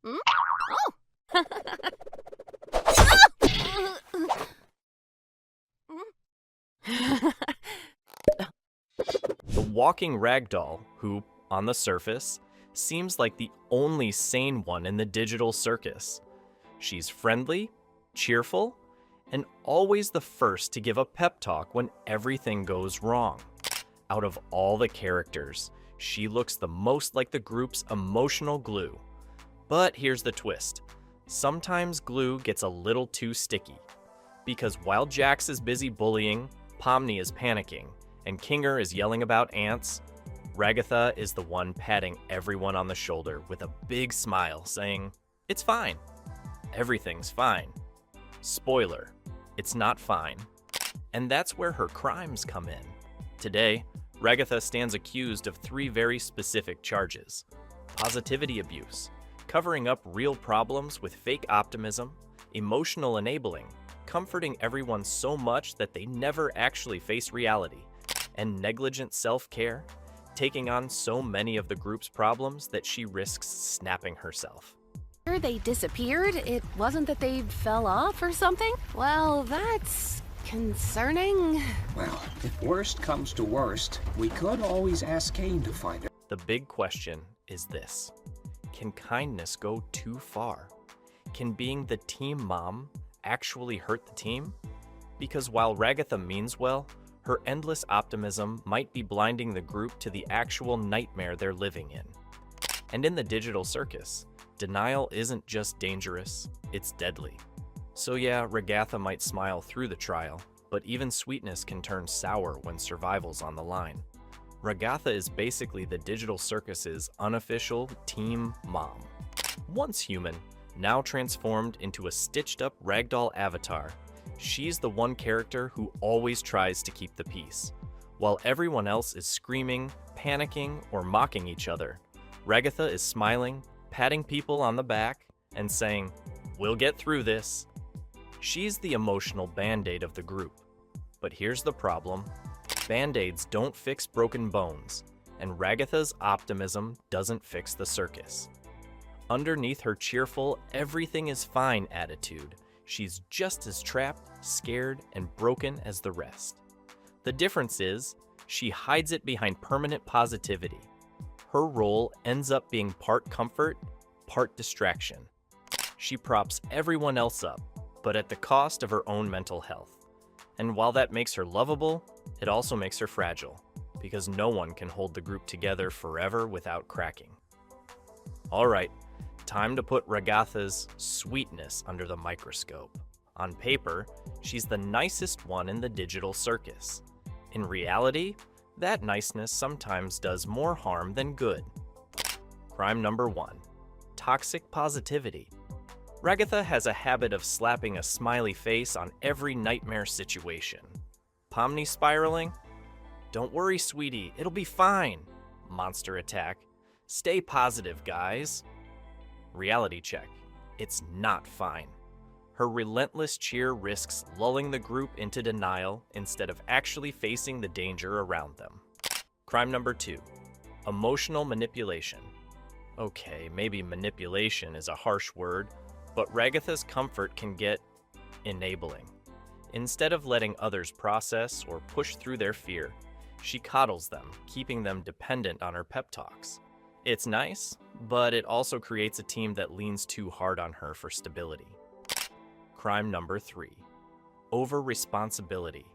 Hmm? Oh! The walking ragdoll, who, on the surface, seems like the only sane one in the digital circus. She's friendly, cheerful, and always the first to give a pep talk when everything goes wrong. Out of all the characters, she looks the most like the group's emotional glue. But here's the twist. Sometimes glue gets a little too sticky. Because while Jax is busy bullying, Pomni is panicking, and Kinger is yelling about ants, Ragatha is the one patting everyone on the shoulder with a big smile, saying, "It's fine. Everything's fine." Spoiler, it's not fine. And that's where her crimes come in. Today, Ragatha stands accused of 3 very specific charges: positivity abuse, covering up real problems with fake optimism, emotional enabling, comforting everyone so much that they never actually face reality, and negligent self-care, taking on so many of the group's problems that she risks snapping herself. They disappeared? It wasn't that they fell off or something? Well, that's concerning. Well, if worst comes to worst, we could always ask Kane to find her. The big question is this: can kindness go too far? Can being the team mom actually hurt the team? Because while Ragatha means well, her endless optimism might be blinding the group to the actual nightmare they're living in. And in the digital circus, denial isn't just dangerous, it's deadly. So yeah, Ragatha might smile through the trial, but even sweetness can turn sour when survival's on the line. Ragatha is basically the digital circus's unofficial team mom. Once human, now transformed into a stitched-up ragdoll avatar, she's the one character who always tries to keep the peace. While everyone else is screaming, panicking, or mocking each other, Ragatha is smiling, patting people on the back, and saying, "We'll get through this." She's the emotional band-aid of the group. But here's the problem. Band-aids don't fix broken bones, and Ragatha's optimism doesn't fix the circus. Underneath her cheerful, everything is fine attitude, she's just as trapped, scared, and broken as the rest. The difference is, she hides it behind permanent positivity. Her role ends up being part comfort, part distraction. She props everyone else up, but at the cost of her own mental health. And while that makes her lovable, it also makes her fragile, because no one can hold the group together forever without cracking. All right, time to put Ragatha's sweetness under the microscope. On paper, she's the nicest one in the digital circus. In reality, that niceness sometimes does more harm than good. Crime number 1, toxic positivity. Ragatha has a habit of slapping a smiley face on every nightmare situation. Pomni spiraling? "Don't worry, sweetie, it'll be fine." Monster attack. "Stay positive, guys." Reality check. It's not fine. Her relentless cheer risks lulling the group into denial instead of actually facing the danger around them. Crime number 2, emotional manipulation. Okay, maybe manipulation is a harsh word, but Ragatha's comfort can get enabling. Instead of letting others process or push through their fear, she coddles them, keeping them dependent on her pep talks. It's nice, but it also creates a team that leans too hard on her for stability. Crime number 3, over-responsibility.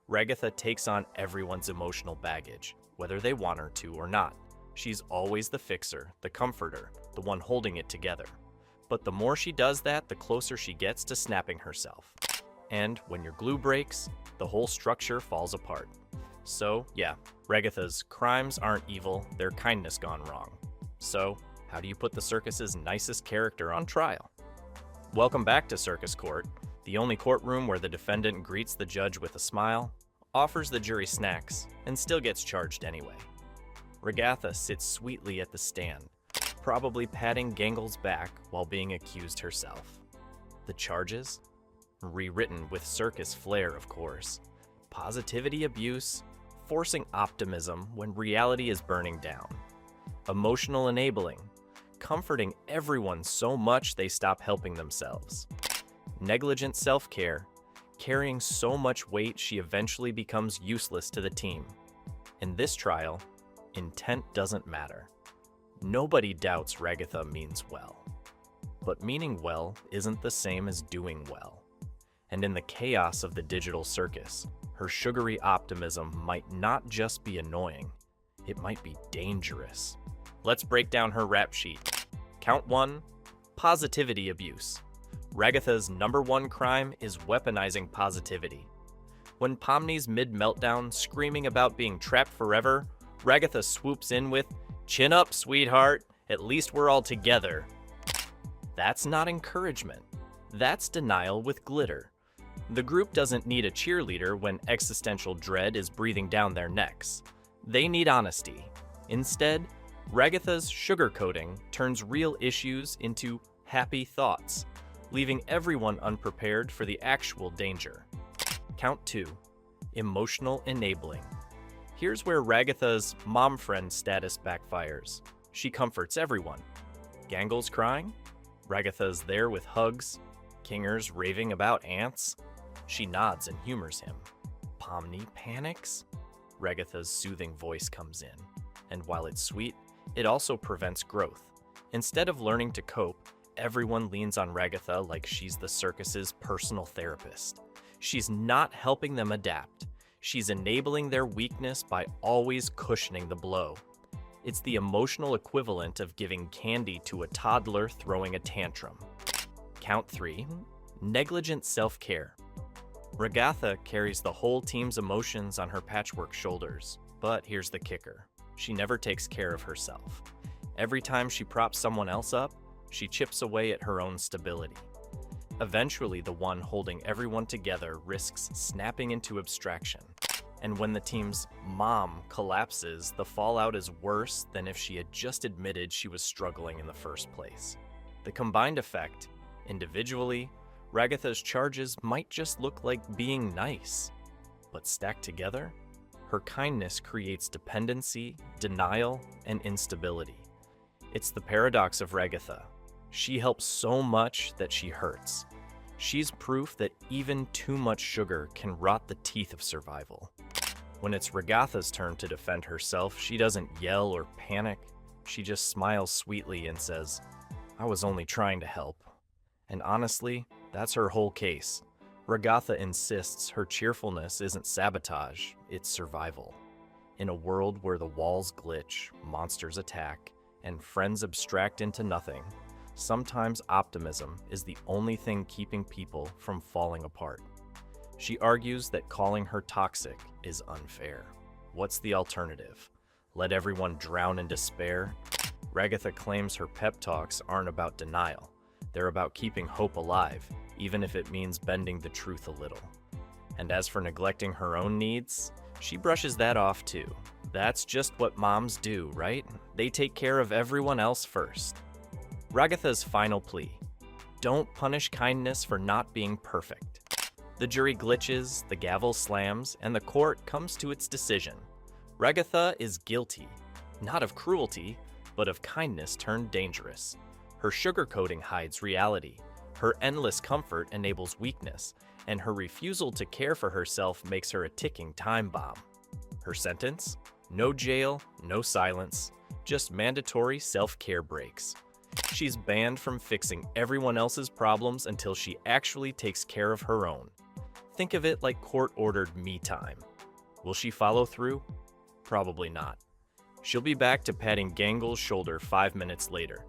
Ragatha takes on everyone's emotional baggage, whether they want her to or not. She's always the fixer, the comforter, the one holding it together. But the more she does that, the closer she gets to snapping herself. And when your glue breaks, the whole structure falls apart. So, yeah, Ragatha's crimes aren't evil, they're kindness gone wrong. So, how do you put the circus's nicest character on trial? Welcome back to Circus Court, the only courtroom where the defendant greets the judge with a smile, offers the jury snacks, and still gets charged anyway. Ragatha sits sweetly at the stand, probably patting Gangle's back while being accused herself. The charges? Rewritten with circus flair, of course. Positivity abuse, forcing optimism when reality is burning down. Emotional enabling, comforting everyone so much they stop helping themselves. Negligent self-care, carrying so much weight she eventually becomes useless to the team. In this trial, intent doesn't matter. Nobody doubts Ragatha means well. But meaning well isn't the same as doing well. And in the chaos of the digital circus, her sugary optimism might not just be annoying, it might be dangerous. Let's break down her rap sheet. Count 1, positivity abuse. Ragatha's #1 crime is weaponizing positivity. When Pomni's mid-meltdown screaming about being trapped forever, Ragatha swoops in with, "Chin up, sweetheart, at least we're all together." That's not encouragement. That's denial with glitter. The group doesn't need a cheerleader when existential dread is breathing down their necks. They need honesty. Instead, Ragatha's sugarcoating turns real issues into happy thoughts, leaving everyone unprepared for the actual danger. Count 2, emotional enabling. Here's where Ragatha's mom friend status backfires. She comforts everyone. Gangle's crying? Ragatha's there with hugs. Kinger's raving about ants? She nods and humors him. Pomni panics? Ragatha's soothing voice comes in. And while it's sweet, it also prevents growth. Instead of learning to cope, everyone leans on Ragatha like she's the circus's personal therapist. She's not helping them adapt. She's enabling their weakness by always cushioning the blow. It's the emotional equivalent of giving candy to a toddler throwing a tantrum. Count 3, negligent self-care. Ragatha carries the whole team's emotions on her patchwork shoulders, but here's the kicker. She never takes care of herself. Every time she props someone else up, she chips away at her own stability. Eventually, the one holding everyone together risks snapping into abstraction. And when the team's mom collapses, the fallout is worse than if she had just admitted she was struggling in the first place. The combined effect, individually, Ragatha's charges might just look like being nice. But stacked together, her kindness creates dependency, denial, and instability. It's the paradox of Ragatha. She helps so much that she hurts. She's proof that even too much sugar can rot the teeth of survival. When it's Ragatha's turn to defend herself, she doesn't yell or panic. She just smiles sweetly and says, "I was only trying to help." And honestly, that's her whole case. Ragatha insists her cheerfulness isn't sabotage, it's survival. In a world where the walls glitch, monsters attack, and friends abstract into nothing, sometimes optimism is the only thing keeping people from falling apart. She argues that calling her toxic is unfair. What's the alternative? Let everyone drown in despair? Ragatha claims her pep talks aren't about denial. They're about keeping hope alive, even if it means bending the truth a little. And as for neglecting her own needs, she brushes that off too. That's just what moms do, right? They take care of everyone else first. Ragatha's final plea: don't punish kindness for not being perfect. The jury glitches, the gavel slams, and the court comes to its decision. Ragatha is guilty, not of cruelty, but of kindness turned dangerous. Her sugarcoating hides reality, her endless comfort enables weakness, and her refusal to care for herself makes her a ticking time bomb. Her sentence? No jail, no silence, just mandatory self-care breaks. She's banned from fixing everyone else's problems until she actually takes care of her own. Think of it like court-ordered me time. Will she follow through? Probably not. She'll be back to patting Gangle's shoulder 5 minutes later.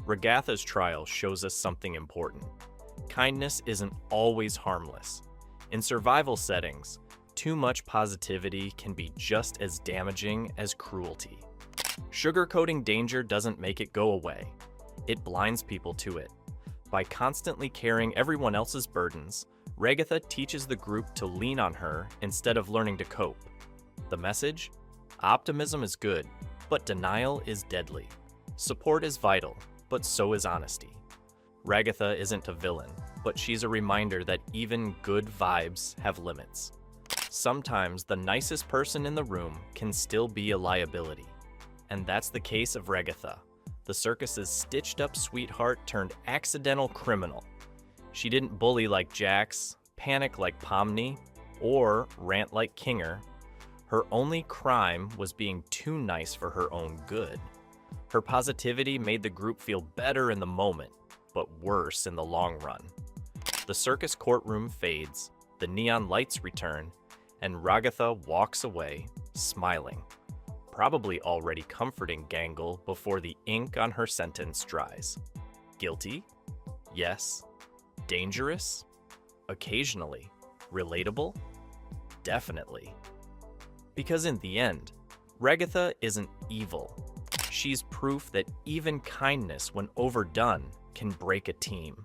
Ragatha's trial shows us something important. Kindness isn't always harmless. In survival settings, too much positivity can be just as damaging as cruelty. Sugarcoating danger doesn't make it go away. It blinds people to it. By constantly carrying everyone else's burdens, Ragatha teaches the group to lean on her instead of learning to cope. The message? Optimism is good, but denial is deadly. Support is vital, but so is honesty. Ragatha isn't a villain, but she's a reminder that even good vibes have limits. Sometimes the nicest person in the room can still be a liability. And that's the case of Ragatha, the circus's stitched-up sweetheart turned accidental criminal. She didn't bully like Jax, panic like Pomni, or rant like Kinger. Her only crime was being too nice for her own good. Her positivity made the group feel better in the moment, but worse in the long run. The circus courtroom fades, the neon lights return, and Ragatha walks away, smiling, probably already comforting Gangle before the ink on her sentence dries. Guilty? Yes. Dangerous? Occasionally. Relatable? Definitely. Because in the end, Ragatha isn't evil. She's proof that even kindness, when overdone, can break a team.